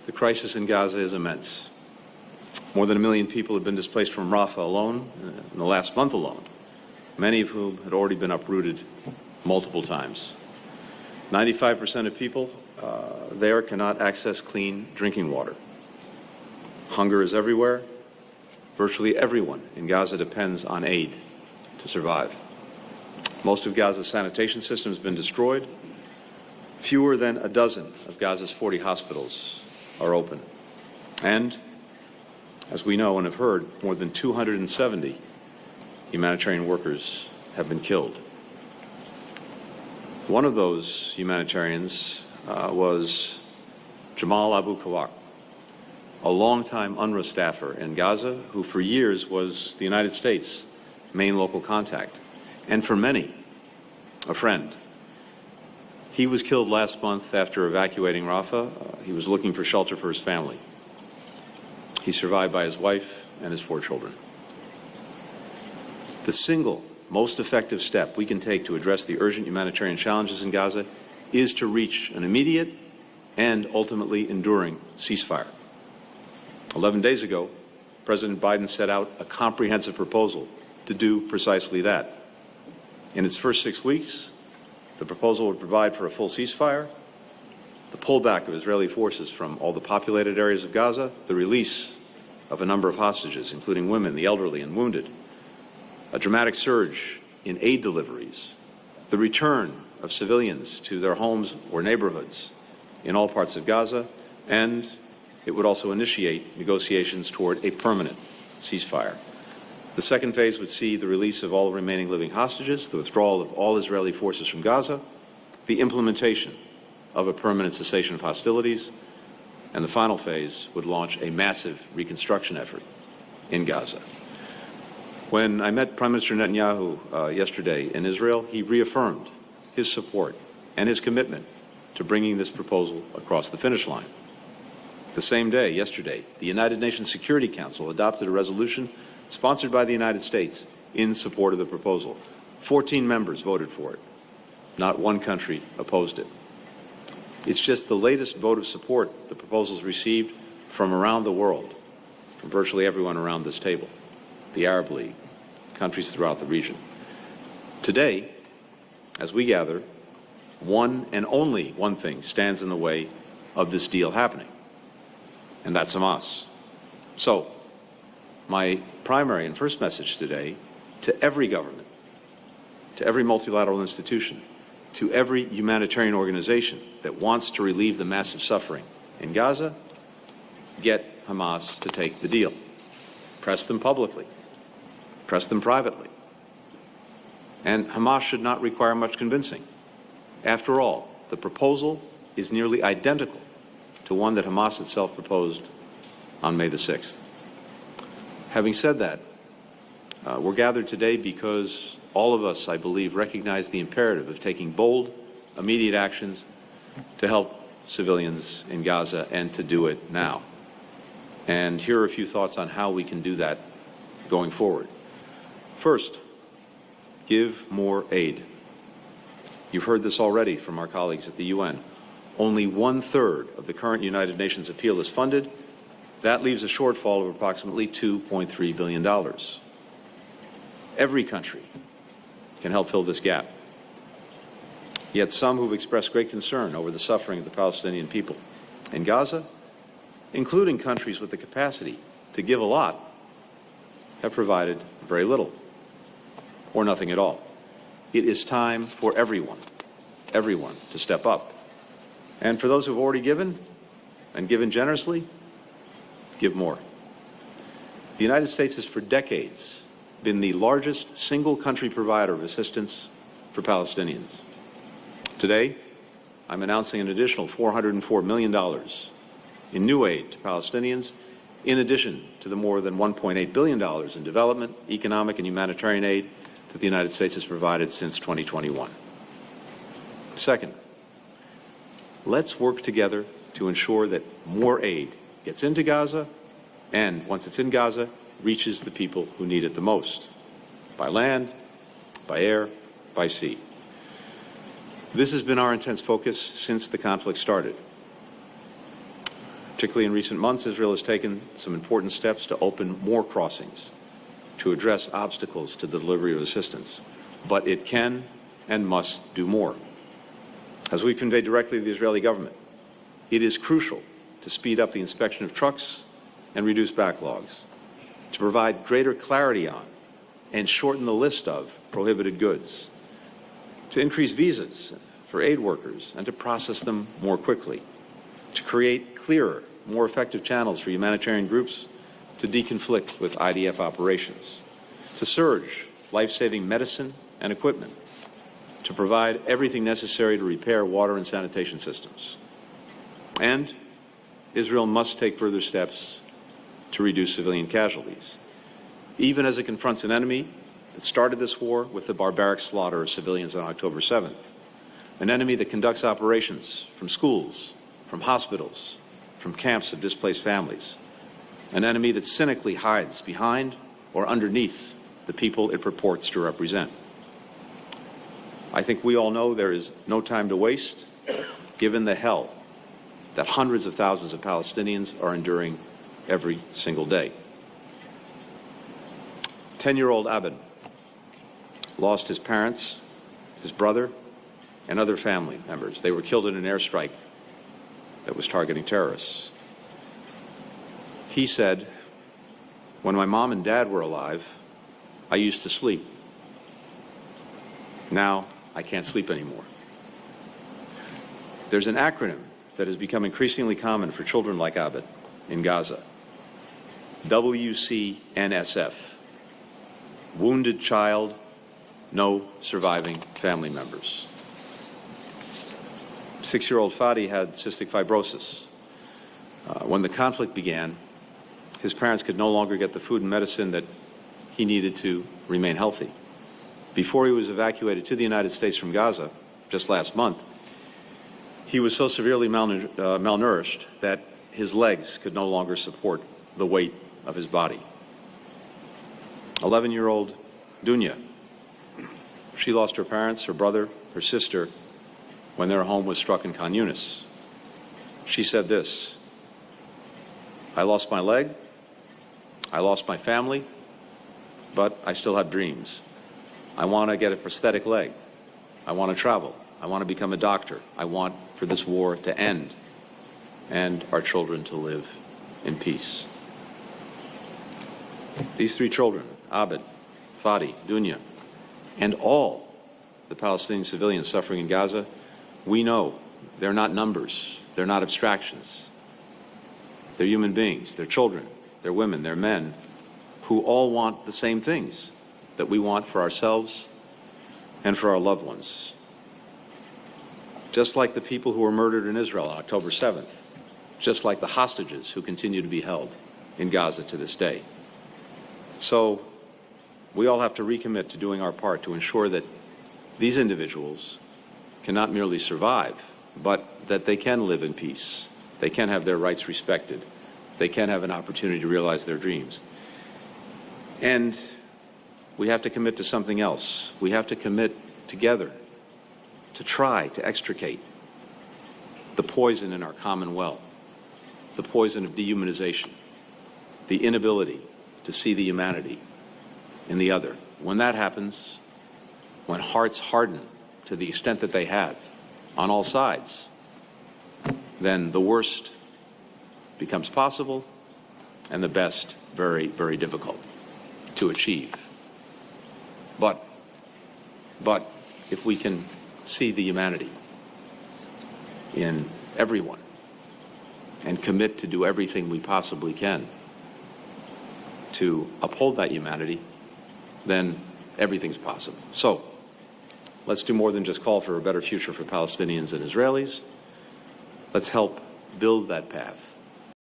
The crisis in Gaza is immense. More than 1 million people have been displaced from Rafah alone in the last month alone, many of whom had already been uprooted multiple times. 95% of people there cannot access clean drinking water. Hunger is everywhere. Virtually everyone in Gaza depends on aid to survive. Most of Gaza's sanitation system has been destroyed. Fewer than a dozen of Gaza's 40 hospitals are open. And, as we know and have heard, more than 270 humanitarian workers have been killed. One of those humanitarians was Jamal Abu Kawak, a longtime UNRWA staffer in Gaza who for years was the United States' main local contact, and for many, a friend. He was killed last month after evacuating Rafah. He was looking for shelter for his family. He's survived by his wife and his 4 children. The single most effective step we can take to address the urgent humanitarian challenges in Gaza is to reach an immediate and ultimately enduring ceasefire. 11 days ago, President Biden set out a comprehensive proposal to do precisely that. In its first 6 weeks, the proposal would provide for a full ceasefire, the pullback of Israeli forces from all the populated areas of Gaza, the release of a number of hostages, including women, the elderly, and wounded, a dramatic surge in aid deliveries, the return of civilians to their homes or neighborhoods in all parts of Gaza, and it would also initiate negotiations toward a permanent ceasefire. The second phase would see the release of all remaining living hostages, the withdrawal of all Israeli forces from Gaza, the implementation of a permanent cessation of hostilities, and the final phase would launch a massive reconstruction effort in Gaza. When I met Prime Minister Netanyahu yesterday in Israel, he reaffirmed his support and his commitment to bringing this proposal across the finish line. The same day, yesterday, the United Nations Security Council adopted a resolution sponsored by the United States in support of the proposal. 14 members voted for it. Not one country opposed it. It's just the latest vote of support the proposal's received from around the world, from virtually everyone around this table, the Arab League, countries throughout the region. Today, as we gather, one and only one thing stands in the way of this deal happening, and that's Hamas. So, my primary and first message today to every government, to every multilateral institution, to every humanitarian organization that wants to relieve the massive suffering in Gaza, get Hamas to take the deal. Press them publicly. Press them privately. And Hamas should not require much convincing. After all, the proposal is nearly identical to one that Hamas itself proposed on May the 6th. Having said that, we're gathered today because all of us, I believe, recognize the imperative of taking bold, immediate actions to help civilians in Gaza and to do it now. And here are a few thoughts on how we can do that going forward. First, give more aid. You've heard this already from our colleagues at the UN. Only 1/3 of the current United Nations appeal is funded. That leaves a shortfall of approximately $2.3 billion. Every country can help fill this gap. Yet some who've expressed great concern over the suffering of the Palestinian people in Gaza, including countries with the capacity to give a lot, have provided very little or nothing at all. It is time for everyone to step up. And for those who've already given, and given generously, give more. The United States has for decades been the largest single country provider of assistance for Palestinians. Today, I'm announcing an additional $404 million in new aid to Palestinians, in addition to the more than $1.8 billion in development, economic, and humanitarian aid that the United States has provided since 2021. Second, let's work together to ensure that more aid gets into Gaza and, once it's in Gaza, reaches the people who need it the most, by land, by air, by sea. This has been our intense focus since the conflict started. Particularly in recent months, Israel has taken some important steps to open more crossings to address obstacles to the delivery of assistance. But it can and must do more. As we conveyed directly to the Israeli government, it is crucial to speed up the inspection of trucks and reduce backlogs, to provide greater clarity on and shorten the list of prohibited goods, to increase visas for aid workers and to process them more quickly, to create clearer, more effective channels for humanitarian groups to deconflict with IDF operations, to surge life-saving medicine and equipment, to provide everything necessary to repair water and sanitation systems. And Israel must take further steps to reduce civilian casualties, even as it confronts an enemy that started this war with the barbaric slaughter of civilians on October 7th, an enemy that conducts operations from schools, from hospitals, from camps of displaced families, an enemy that cynically hides behind or underneath the people it purports to represent. I think we all know there is no time to waste, given the hell that hundreds of thousands of Palestinians are enduring every single day. 10-year-old Abed lost his parents, his brother, and other family members. They were killed in an airstrike that was targeting terrorists. He said, "When my mom and dad were alive, I used to sleep. Now I can't sleep anymore." There's an acronym that has become increasingly common for children like Abed in Gaza. WCNSF. Wounded child, no surviving family members. 6-year-old Fadi had cystic fibrosis. When the conflict began, his parents could no longer get the food and medicine that he needed to remain healthy. Before he was evacuated to the United States from Gaza, just last month, he was so severely malnourished that his legs could no longer support the weight of his body. 11-year-old Dunya, she lost her parents, her brother, her sister, when their home was struck in Khan Yunis. She said this: "I lost my leg, I lost my family, but I still have dreams. I want to get a prosthetic leg. I want to travel. I want to become a doctor. I want for this war to end and our children to live in peace." These three children, Abed, Fadi, Dunya, and all the Palestinian civilians suffering in Gaza, we know they're not numbers, they're not abstractions. They're human beings, they're children, they're women, they're men, who all want the same things that we want for ourselves and for our loved ones. Just like the people who were murdered in Israel on October 7th, just like the hostages who continue to be held in Gaza to this day. So we all have to recommit to doing our part to ensure that these individuals can not merely survive, but that they can live in peace. They can have their rights respected. They can have an opportunity to realize their dreams. And we have to commit to something else. We have to commit together to try to extricate the poison in our common well, the poison of dehumanization, the inability to see the humanity in the other. When that happens, when hearts harden to the extent that they have on all sides, then the worst becomes possible and the best very, very difficult to achieve. But if we can see the humanity in everyone and commit to do everything we possibly can to uphold that humanity, then everything's possible. So let's do more than just call for a better future for Palestinians and Israelis. Let's help build that path